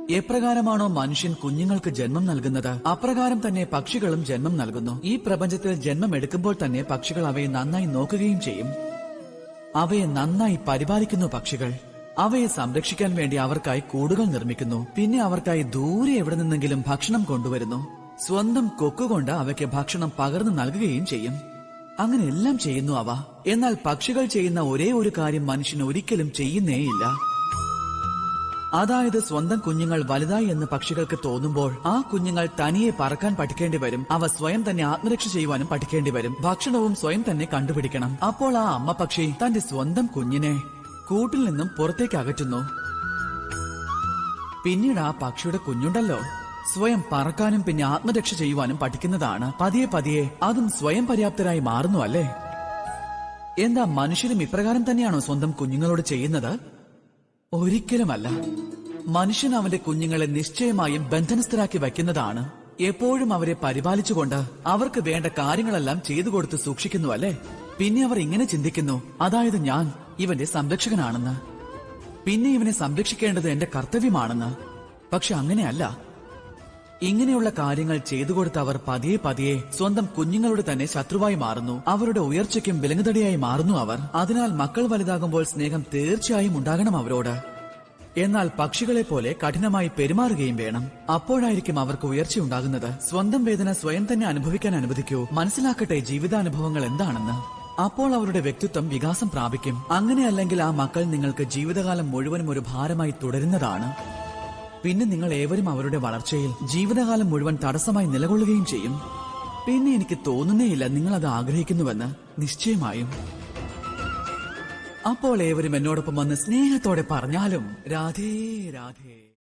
എപ്രകാരമാണോ മനുഷ്യൻ കുഞ്ഞുങ്ങൾക്ക് ജന്മം നൽകുന്നത്, അപ്രകാരം തന്നെ പക്ഷികളും ജന്മം നൽകുന്നു. ഈ പ്രപഞ്ചത്തിൽ ജന്മമെടുക്കുമ്പോൾ തന്നെ പക്ഷികൾ അവയെ നന്നായി നോക്കുകയും ചെയ്യും. അവയെ നന്നായി പരിപാലിക്കുന്നു. പക്ഷികൾ അവയെ സംരക്ഷിക്കാൻ വേണ്ടി അവർക്കായി കൂടുകൾ നിർമ്മിക്കുന്നു. പിന്നെ അവർക്കായി ദൂരെ എവിടെ നിന്നെങ്കിലും ഭക്ഷണം കൊണ്ടുവരുന്നു. സ്വന്തം കൊക്കുകൊണ്ട് അവയ്ക്ക് ഭക്ഷണം പകർന്നു നൽകുകയും ചെയ്യും. അങ്ങനെ എല്ലാം ചെയ്യുന്നു അവ. എന്നാൽ പക്ഷികൾ ചെയ്യുന്ന ഒരേ ഒരു കാര്യം മനുഷ്യൻ ഒരിക്കലും ചെയ്യുന്നേയില്ല. അതായത് സ്വന്തം കുഞ്ഞുങ്ങൾ വലുതായി എന്ന് പക്ഷികൾക്ക് തോന്നുമ്പോൾ ആ കുഞ്ഞുങ്ങൾ തനിയെ പറക്കാൻ പഠിക്കേണ്ടി വരും. അവ സ്വയം തന്നെ ആത്മരക്ഷ ചെയ്യുവാനും പഠിക്കേണ്ടി വരും. ഭക്ഷണവും സ്വയം തന്നെ കണ്ടുപിടിക്കണം. അപ്പോൾ ആ അമ്മ പക്ഷി തന്റെ സ്വന്തം കുഞ്ഞിനെ കൂട്ടിൽ നിന്നും പുറത്തേക്ക് അകറ്റുന്നു. പിന്നീട് ആ പക്ഷിയുടെ കുഞ്ഞുണ്ടല്ലോ സ്വയം പറക്കാനും പിന്നെ ആത്മരക്ഷ ചെയ്യുവാനും പഠിക്കുന്നതാണ്. പതിയെ പതിയെ അതും സ്വയം പര്യാപ്തരായി മാറുന്നു. അല്ലേ? എന്താ മനുഷ്യരും ഇപ്രകാരം തന്നെയാണോ സ്വന്തം കുഞ്ഞുങ്ങളോട് ചെയ്യുന്നത്? ഒരിക്കലുമല്ല. മനുഷ്യൻ അവന്റെ കുഞ്ഞുങ്ങളെ നിശ്ചയമായും ബന്ധനസ്ഥരാക്കി വയ്ക്കുന്നതാണ്. എപ്പോഴും അവരെ പരിപാലിച്ചുകൊണ്ട് അവർക്ക് വേണ്ട കാര്യങ്ങളെല്ലാം ചെയ്തു കൊടുത്ത് സൂക്ഷിക്കുന്നു. അല്ലേ? പിന്നെ അവർ ഇങ്ങനെ ചിന്തിക്കുന്നു, അതായത് ഞാൻ ഇവന്റെ സംരക്ഷകനാണെന്ന്, പിന്നെ ഇവനെ സംരക്ഷിക്കേണ്ടത് എന്റെ കർത്തവ്യമാണെന്ന്. പക്ഷെ അങ്ങനെയല്ല. ഇങ്ങനെയുള്ള കാര്യങ്ങൾ ചെയ്തു കൊടുത്ത് അവർ പതിയെ പതിയെ സ്വന്തം കുഞ്ഞുങ്ങളുടെ തന്നെ ശത്രുവായി മാറുന്നു. അവരുടെ ഉയർച്ചയ്ക്കും വിലങ്ങുതടിയായി മാറുന്നു അവർ. അതിനാൽ മക്കൾ വലുതാകുമ്പോൾ സ്നേഹം തീർച്ചയായും ഉണ്ടാകണം അവരോട്. എന്നാൽ പക്ഷികളെ പോലെ കഠിനമായി പെരുമാറുകയും വേണം. അപ്പോഴായിരിക്കും അവർക്ക് ഉയർച്ചയുണ്ടാകുന്നത്. സ്വന്തം വേദന സ്വയം തന്നെ അനുഭവിക്കാൻ അനുവദിക്കൂ. മനസ്സിലാക്കട്ടെ ജീവിതാനുഭവങ്ങൾ എന്താണെന്ന്. അപ്പോൾ അവരുടെ വ്യക്തിത്വം വികാസം പ്രാപിക്കും. അങ്ങനെയല്ലെങ്കിൽ ആ മക്കൾ നിങ്ങൾക്ക് ജീവിതകാലം മുഴുവനും ഒരു ഭാരമായി തുടരുന്നതാണ്. പിന്നെ നിങ്ങൾ ഏവരും അവരുടെ വളർച്ചയിൽ ജീവിതകാലം മുഴുവൻ തടസ്സമായി നിലകൊള്ളുകയും ചെയ്യും. പിന്നെ എനിക്ക് തോന്നുന്നേയില്ല നിങ്ങൾ അത് ആഗ്രഹിക്കുന്നുവെന്ന്. നിശ്ചയമായും. അപ്പോൾ ഏവരും എന്നോടൊപ്പം വന്ന് സ്നേഹത്തോടെ പറഞ്ഞാലും രാധേ രാധേ.